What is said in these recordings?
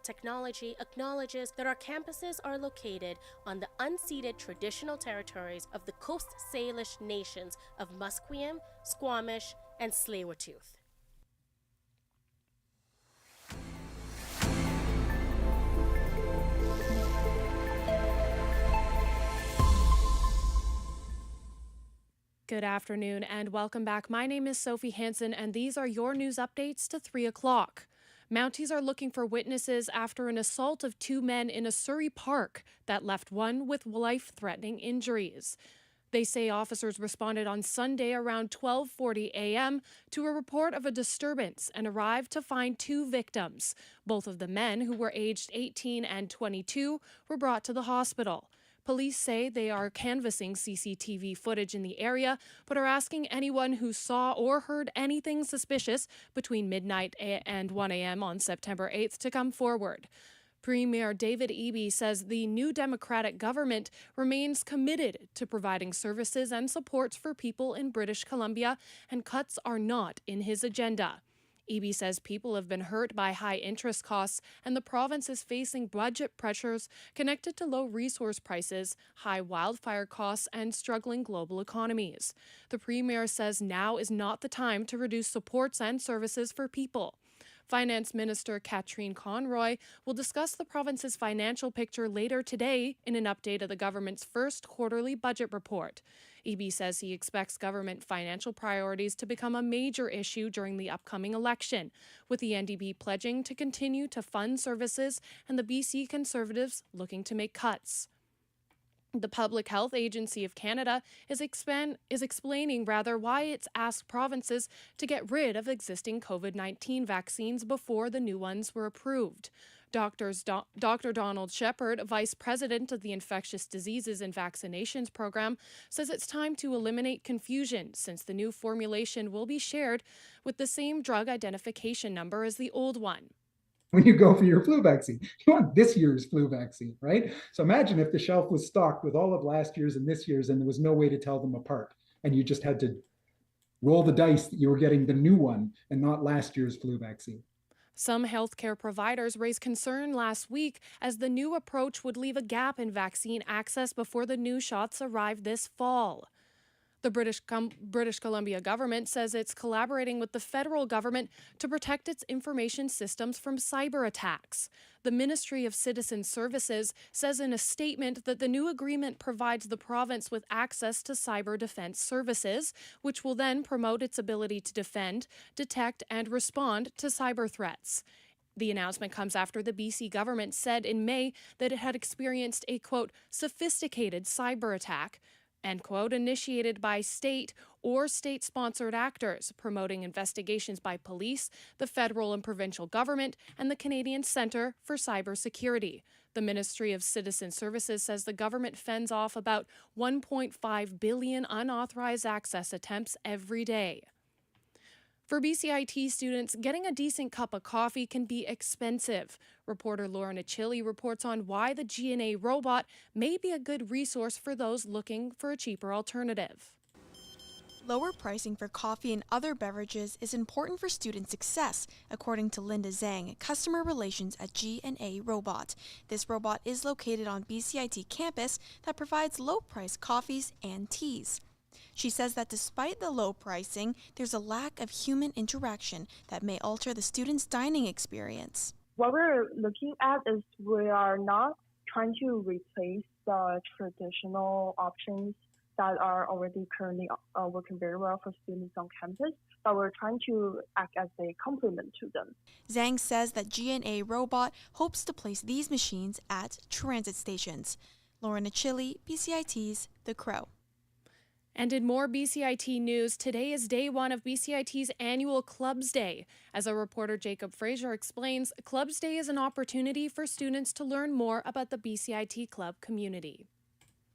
Technology acknowledges that our campuses are located on the unceded traditional territories of the Coast Salish nations of Musqueam, Squamish, and Tsleil-Waututh. Good afternoon and welcome back. My name is Sophie Hansen and these are your news updates to 3 o'clock. Mounties are looking for witnesses after an assault of 2 men in a Surrey park that left one with life-threatening injuries. They say officers responded on Sunday around 12:40 a.m. to a report of a disturbance and arrived to find 2 victims. Both of the men, who were aged 18 and 22, were brought to the hospital. Police say they are canvassing CCTV footage in the area, but are asking anyone who saw or heard anything suspicious between midnight and 1 a.m. on September 8th to come forward. Premier David Eby says the new Democratic government remains committed to providing services and supports for people in British Columbia, and cuts are not in his agenda. Eby says people have been hurt by high interest costs and the province is facing budget pressures connected to low resource prices, high wildfire costs, and struggling global economies. The Premier says now is not the time to reduce supports and services for people. Finance Minister Katrine Conroy will discuss the province's financial picture later today in an update of the government's first quarterly budget report. Eby says he expects government financial priorities to become a major issue during the upcoming election, with the NDP pledging to continue to fund services and the BC Conservatives looking to make cuts. The Public Health Agency of Canada is explaining why it's asked provinces to get rid of existing COVID-19 vaccines before the new ones were approved. Dr. Donald Shepard, Vice President of the Infectious Diseases and Vaccinations Program, says it's time to eliminate confusion since the new formulation will be shared with the same drug identification number as the old one. When you go for your flu vaccine, you want this year's flu vaccine, right? So imagine if the shelf was stocked with all of last year's and this year's and there was no way to tell them apart. And you just had to roll the dice that you were getting the new one and not last year's flu vaccine. Some healthcare providers raised concern last week as the new approach would leave a gap in vaccine access before the new shots arrive this fall. The British Columbia government says it's collaborating with the federal government to protect its information systems from cyber attacks. The Ministry of Citizen Services says in a statement that the new agreement provides the province with access to cyber defense services, which will then promote its ability to defend, detect, and respond to cyber threats. The announcement comes after the BC government said in May that it had experienced a, quote, sophisticated cyber attack, end quote, initiated by state or state-sponsored actors, promoting investigations by police, the federal and provincial government, and the Canadian Centre for Cybersecurity. The Ministry of Citizen Services says the government fends off about 1.5 billion unauthorized access attempts every day. For BCIT students, getting a decent cup of coffee can be expensive. Reporter Laura Nachilli reports on why the G&A robot may be a good resource for those looking for a cheaper alternative. Lower pricing for coffee and other beverages is important for student success, according to Linda Zhang, Customer Relations at G&A Robot. This robot is located on BCIT campus that provides low-priced coffees and teas. She says that despite the low pricing, there's a lack of human interaction that may alter the students' dining experience. What we're looking at is we are not trying to replace the traditional options that are already currently working very well for students on campus, but we're trying to act as a complement to them. Zhang says that G&A Robot hopes to place these machines at transit stations. Lauren Achille, BCIT's The Crow. And in more BCIT news, today is day one of BCIT's annual Clubs Day. As our reporter Jacob Fraser explains, Clubs Day is an opportunity for students to learn more about the BCIT club community.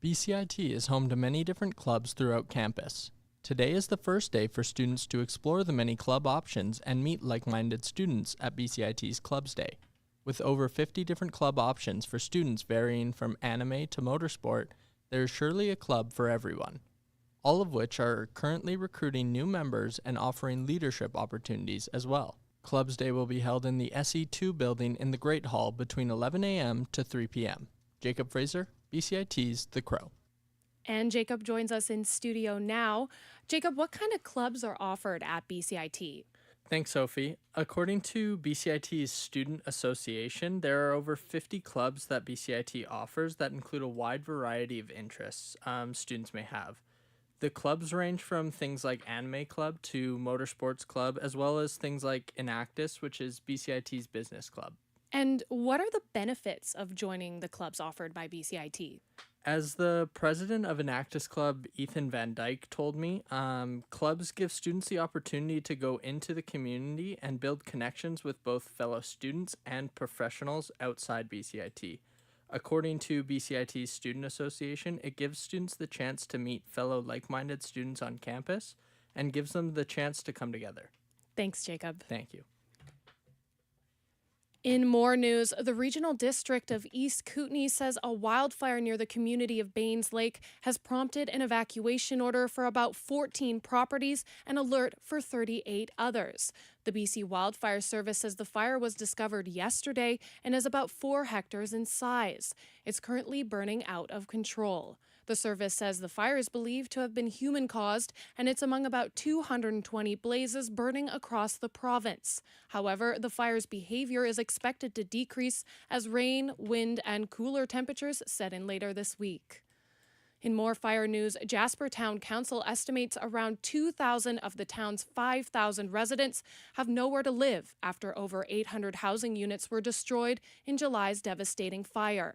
BCIT is home to many different clubs throughout campus. Today is the first day for students to explore the many club options and meet like-minded students at BCIT's Clubs Day. With over 50 different club options for students varying from anime to motorsport, there is surely a club for everyone, all of which are currently recruiting new members and offering leadership opportunities as well. Clubs Day will be held in the SE2 building in the Great Hall between 11 a.m. to 3 p.m. Jacob Fraser, BCIT's The Crow. And Jacob joins us in studio now. Jacob, what kind of clubs are offered at BCIT? Thanks, Sophie. According to BCIT's Student Association, there are over 50 clubs that BCIT offers that include a wide variety of interests students may have. The clubs range from things like Anime Club to Motorsports Club, as well as things like Enactus, which is BCIT's business club. And what are the benefits of joining the clubs offered by BCIT? As the president of Enactus Club, Ethan Van Dyke, told me, clubs give students the opportunity to go into the community and build connections with both fellow students and professionals outside BCIT. According to BCIT's Student Association, it gives students the chance to meet fellow like-minded students on campus and gives them the chance to come together. Thanks, Jacob. Thank you. In more news, the Regional District of East Kootenay says a wildfire near the community of Baines Lake has prompted an evacuation order for about 14 properties and alert for 38 others. The BC Wildfire Service says the fire was discovered yesterday and is about 4 hectares in size. It's currently burning out of control. The service says the fire is believed to have been human-caused, and it's among about 220 blazes burning across the province. However, the fire's behavior is expected to decrease as rain, wind, and cooler temperatures set in later this week. In more fire news, Jasper Town Council estimates around 2,000 of the town's 5,000 residents have nowhere to live after over 800 housing units were destroyed in July's devastating fire.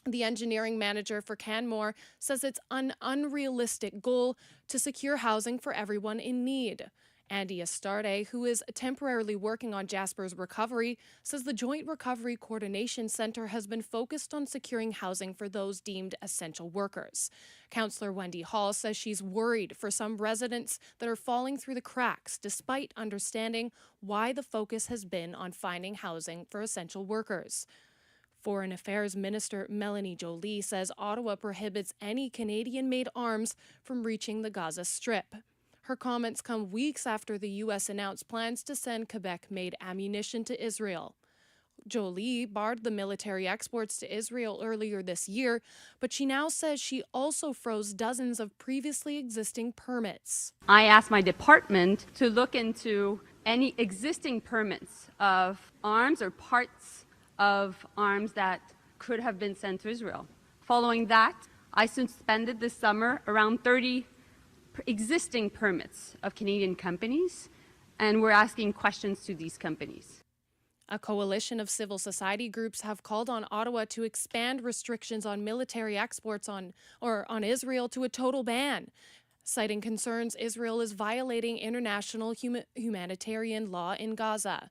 The engineering manager for Canmore says it's an unrealistic goal to secure housing for everyone in need. Andy Astarte, who is temporarily working on Jasper's recovery, says the Joint Recovery Coordination Center has been focused on securing housing for those deemed essential workers. Councillor Wendy Hall says she's worried for some residents that are falling through the cracks, despite understanding why the focus has been on finding housing for essential workers. Foreign Affairs Minister Melanie Joly says Ottawa prohibits any Canadian-made arms from reaching the Gaza Strip. Her comments come weeks after the U.S. announced plans to send Quebec-made ammunition to Israel. Joly barred the military exports to Israel earlier this year, but she now says she also froze dozens of previously existing permits. I asked my department to look into any existing permits of arms or parts of arms that could have been sent to Israel. Following that, I suspended this summer around 30 existing permits of Canadian companies, and we're asking questions to these companies. A coalition of civil society groups have called on Ottawa to expand restrictions on military exports on Israel to a total ban, citing concerns Israel is violating international humanitarian law in Gaza.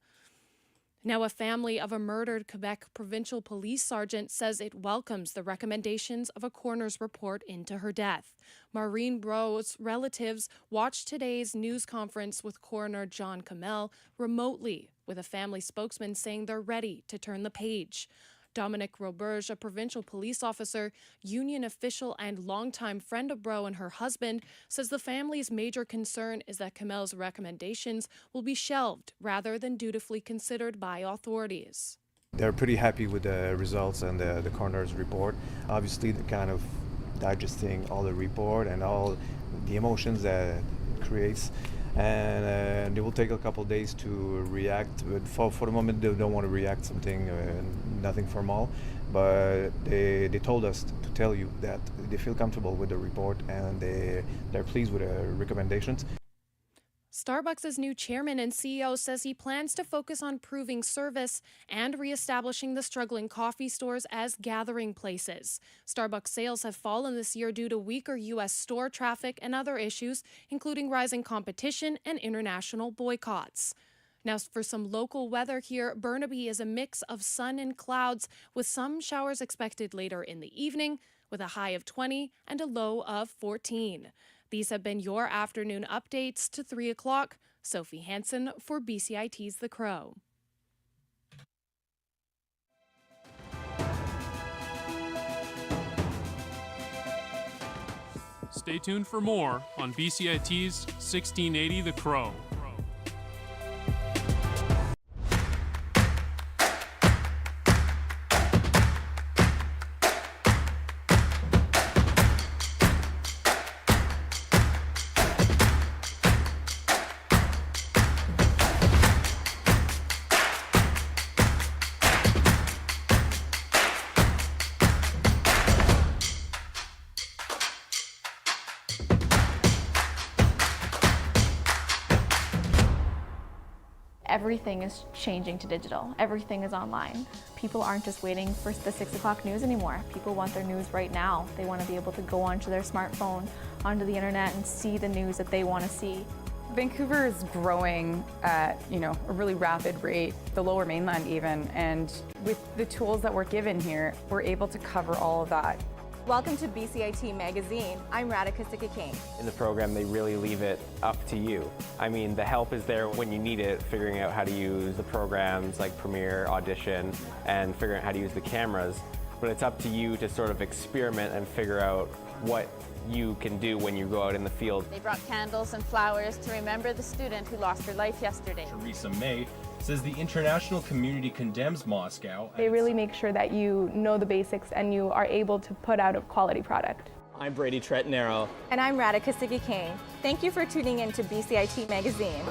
Now, a family of a murdered Quebec provincial police sergeant says it welcomes the recommendations of a coroner's report into her death. Maureen Bro's relatives watched today's news conference with coroner John Kamel remotely, with a family spokesman saying they're ready to turn the page. Dominic Roberge, a provincial police officer, union official, and longtime friend of Bro and her husband, says the family's major concern is that Kamel's recommendations will be shelved rather than dutifully considered by authorities. They're pretty happy with the results and the coroner's report. Obviously, they're kind of digesting all the report and all the emotions that it creates. And they will take a couple of days to react. But for the moment, they don't want to react something, nothing formal. But they told us to tell you that they feel comfortable with the report and they're pleased with the recommendations. Starbucks' new chairman and CEO says he plans to focus on improving service and reestablishing the struggling coffee stores as gathering places. Starbucks sales have fallen this year due to weaker U.S. store traffic and other issues, including rising competition and international boycotts. Now, for some local weather here, Burnaby is a mix of sun and clouds, with some showers expected later in the evening, with a high of 20 and a low of 14. These have been your afternoon updates to 3 o'clock. Sophie Hansen for BCIT's The Crow. Stay tuned for more on BCIT's 1680 The Crow. Everything is changing to digital. Everything is online. People aren't just waiting for the 6 o'clock news anymore. People want their news right now. They want to be able to go onto their smartphone, onto the internet, and see the news that they want to see. Vancouver is growing at, a really rapid rate, the Lower Mainland even, and with the tools that we're given here, we're able to cover all of that. Welcome to BCIT Magazine. I'm Radhika Sikki-King. In the program, they really leave it up to you. I mean, the help is there when you need it, figuring out how to use the programs like Premiere, Audition, and figuring out how to use the cameras. But it's up to you to sort of experiment and figure out what you can do when you go out in the field. They brought candles and flowers to remember the student who lost her life yesterday. Theresa May says the international community condemns Moscow. They really make sure that you know the basics and you are able to put out a quality product. I'm Brady Tretanero. And I'm Radhika Sikki-King. Thank you for tuning in to BCIT Magazine.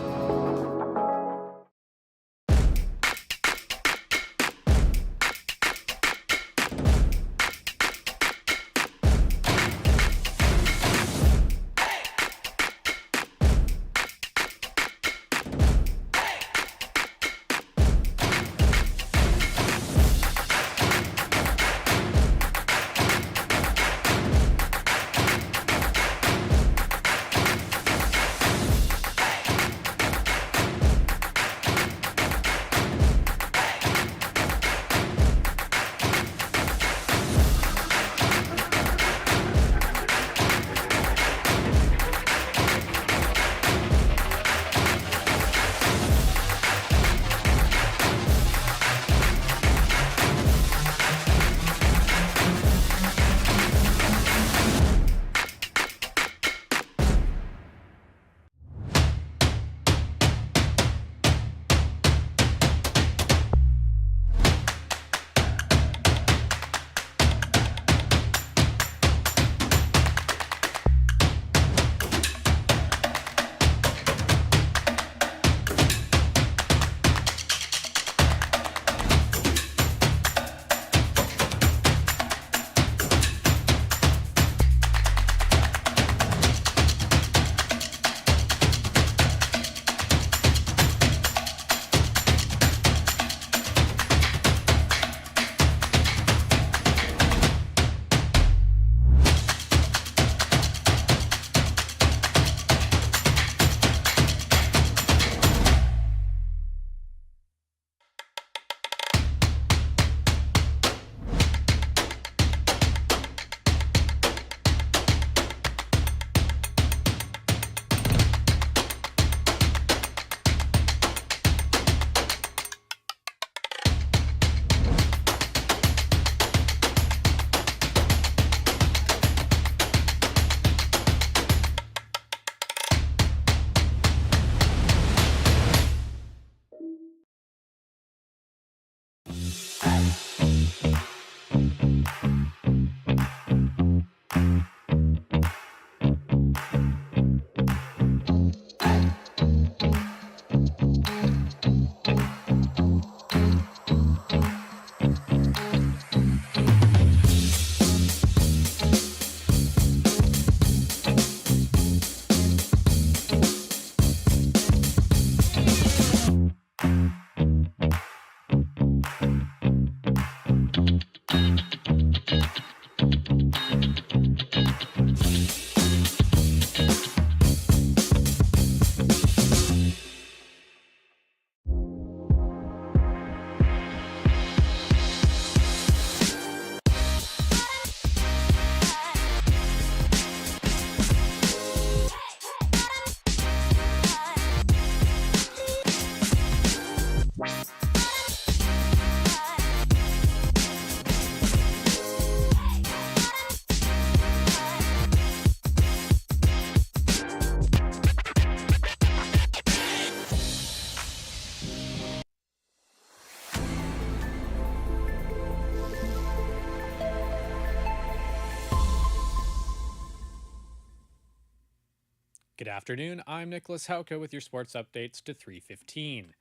Good afternoon, I'm Nicholas Hauka with your sports updates to 3:15.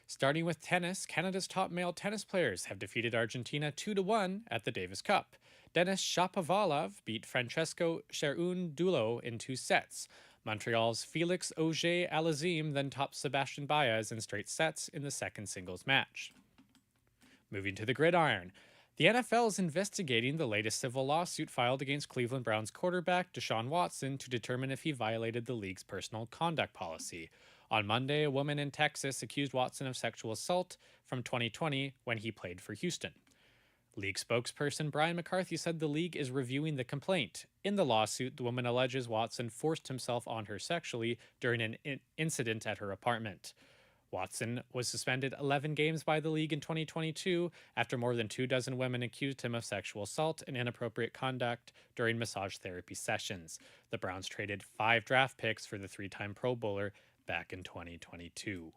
Starting with tennis, Canada's top male tennis players have defeated Argentina 2-1 at the Davis Cup. Denis Shapovalov beat Francesco Cerundolo in 2 sets. Montreal's Felix Auger-Aliassime then topped Sebastian Baez in straight sets in the second singles match. Moving to the gridiron, the NFL is investigating the latest civil lawsuit filed against Cleveland Browns quarterback Deshaun Watson to determine if he violated the league's personal conduct policy. On Monday, a woman in Texas accused Watson of sexual assault from 2020 when he played for Houston. League spokesperson Brian McCarthy said the league is reviewing the complaint. In the lawsuit, the woman alleges Watson forced himself on her sexually during an incident at her apartment. Watson was suspended 11 games by the league in 2022 after more than 24 women accused him of sexual assault and inappropriate conduct during massage therapy sessions. The Browns traded 5 draft picks for the 3-time Pro Bowler back in 2022.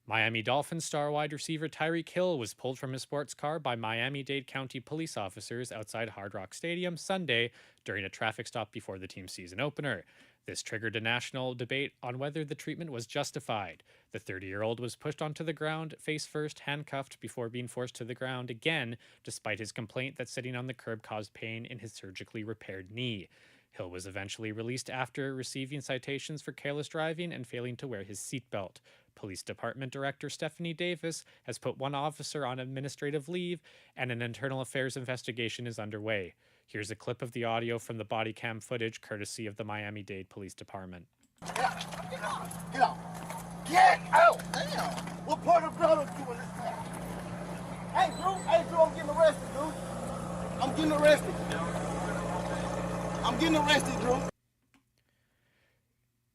Miami Dolphins star wide receiver Tyreek Hill was pulled from his sports car by Miami-Dade County police officers outside Hard Rock Stadium Sunday during a traffic stop before the team's season opener. This triggered a national debate on whether the treatment was justified. The 30-year-old was pushed onto the ground, face first, handcuffed before being forced to the ground again, despite his complaint that sitting on the curb caused pain in his surgically repaired knee. Hill was eventually released after receiving citations for careless driving and failing to wear his seatbelt. Police Department Director Stephanie Davis has put one officer on administrative leave, and an internal affairs investigation is underway. Here's a clip of the audio from the body cam footage courtesy of the Miami-Dade Police Department. Get out! Get out! Get out! Damn! What part of brother doing this now? Hey, Drew, I'm getting arrested, dude. I'm getting arrested, Drew.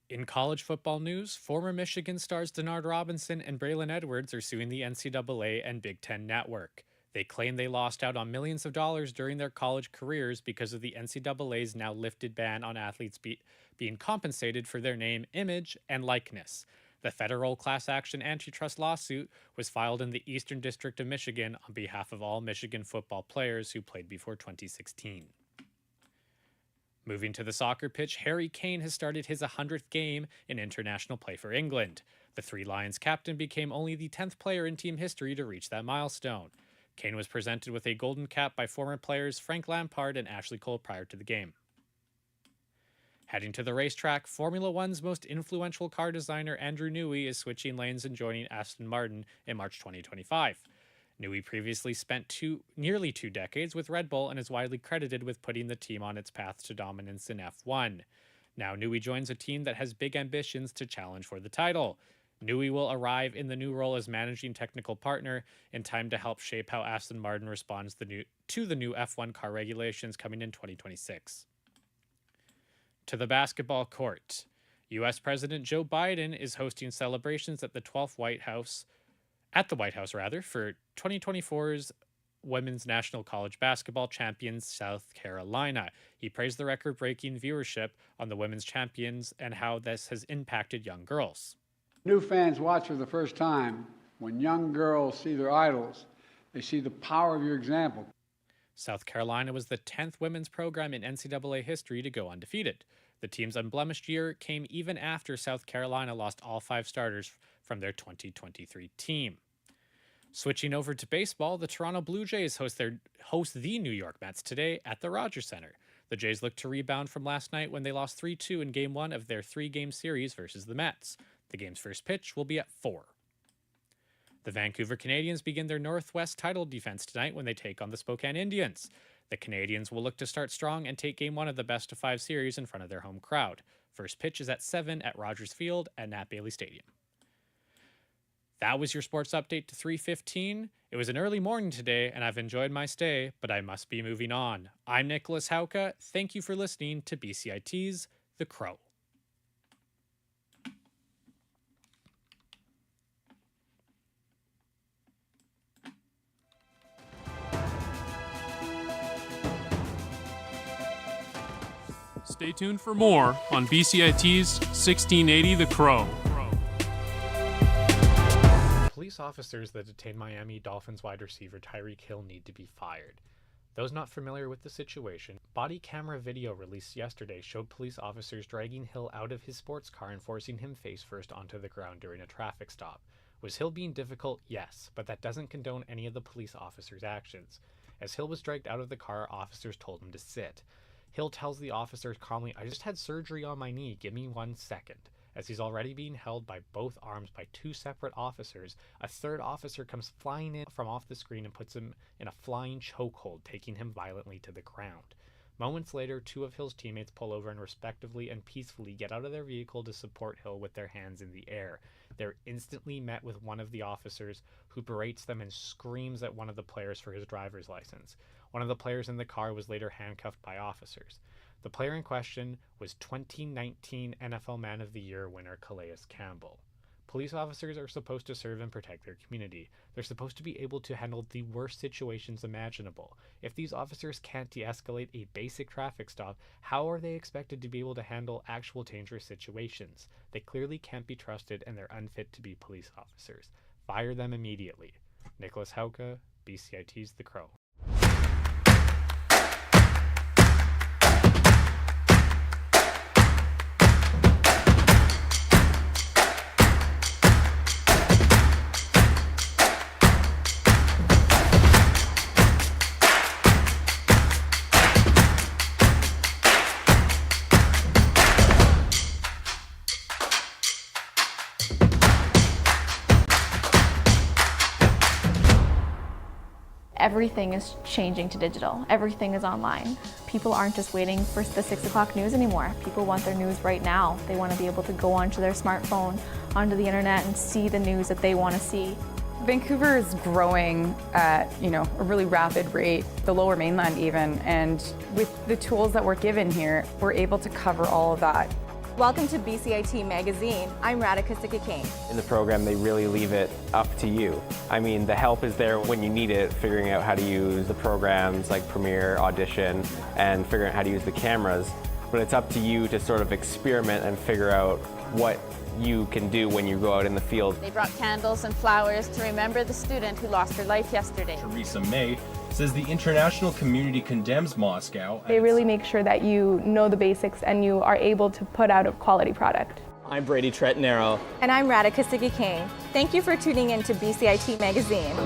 In college football news, former Michigan stars Denard Robinson and Braylon Edwards are suing the NCAA and Big Ten Network. They claim they lost out on millions of dollars during their college careers because of the NCAA's now lifted ban on athletes being compensated for their name, image, and likeness. The federal class action antitrust lawsuit was filed in the Eastern District of Michigan on behalf of all Michigan football players who played before 2016. Moving to the soccer pitch, Harry Kane has started his 100th game in international play for England. The Three Lions captain became only the 10th player in team history to reach that milestone. Kane was presented with a golden cap by former players Frank Lampard and Ashley Cole prior to the game. Heading to the racetrack, Formula One's most influential car designer Andrew Newey is switching lanes and joining Aston Martin in March 2025. Newey previously spent nearly 2 decades with Red Bull and is widely credited with putting the team on its path to dominance in F1. Now Newey joins a team that has big ambitions to challenge for the title. Newey will arrive in the new role as managing technical partner in time to help shape how Aston Martin responds to the new F1 car regulations coming in 2026. To the basketball court. U.S. President Joe Biden is hosting celebrations at the White House for 2024's Women's National College Basketball Champions, South Carolina. He praised the record-breaking viewership on the women's champions and how this has impacted young girls. New fans watch for the first time. When young girls see their idols, they see the power of your example. South Carolina was the 10th women's program in NCAA history to go undefeated. The team's unblemished year came even after South Carolina lost all 5 starters from their 2023 team. Switching over to baseball, the Toronto Blue Jays host the New York Mets today at the Rogers Center. The Jays look to rebound from last night when they lost 3-2 in Game 1 of their 3-game series versus the Mets. The game's first pitch will be at 4. The Vancouver Canadians begin their Northwest title defense tonight when they take on the Spokane Indians. The Canadians will look to start strong and take Game 1 of the best-of-5 series in front of their home crowd. First pitch is at 7 at Rogers Field at Nat Bailey Stadium. That was your sports update to 3:15. It was an early morning today, and I've enjoyed my stay, but I must be moving on. I'm Nicholas Hauka. Thank you for listening to BCIT's The Crow. Stay tuned for more on BCIT's 1680 The Crow. Police officers that detained Miami Dolphins wide receiver Tyreek Hill need to be fired. Those not familiar with the situation, body camera video released yesterday showed police officers dragging Hill out of his sports car and forcing him face first onto the ground during a traffic stop. Was Hill being difficult? Yes, but that doesn't condone any of the police officers' actions. As Hill was dragged out of the car, officers told him to sit. Hill tells the officers calmly, "I just had surgery on my knee, give me 1 second." As he's already being held by both arms by 2 separate officers, a third officer comes flying in from off the screen and puts him in a flying chokehold, taking him violently to the ground. Moments later, 2 of Hill's teammates pull over and respectively and peacefully get out of their vehicle to support Hill with their hands in the air. They're instantly met with one of the officers, who berates them and screams at one of the players for his driver's license. One of the players in the car was later handcuffed by officers. The player in question was 2019 NFL Man of the Year winner Calais Campbell. Police officers are supposed to serve and protect their community. They're supposed to be able to handle the worst situations imaginable. If these officers can't de-escalate a basic traffic stop, how are they expected to be able to handle actual dangerous situations? They clearly can't be trusted and they're unfit to be police officers. Fire them immediately. Nicholas Hauke, BCIT's The Crow. Everything is changing to digital. Everything is online. People aren't just waiting for the 6 o'clock news anymore. People want their news right now. They want to be able to go onto their smartphone, onto the internet, and see the news that they want to see. Vancouver is growing at, a really rapid rate, the Lower Mainland even, and with the tools that we're given here, we're able to cover all of that. Welcome to BCIT Magazine. I'm Radhika Sikakane. In the program, they really leave it up to you. I mean, the help is there when you need it, figuring out how to use the programs like Premiere, Audition, and figuring out how to use the cameras. But it's up to you to sort of experiment and figure out what you can do when you go out in the field. They brought candles and flowers to remember the student who lost her life yesterday. Theresa May says the international community condemns Moscow. They really make sure that you know the basics and you are able to put out a quality product. I'm Brady Tretanero. And I'm Radhika Sikakane. Thank you for tuning in to BCIT Magazine.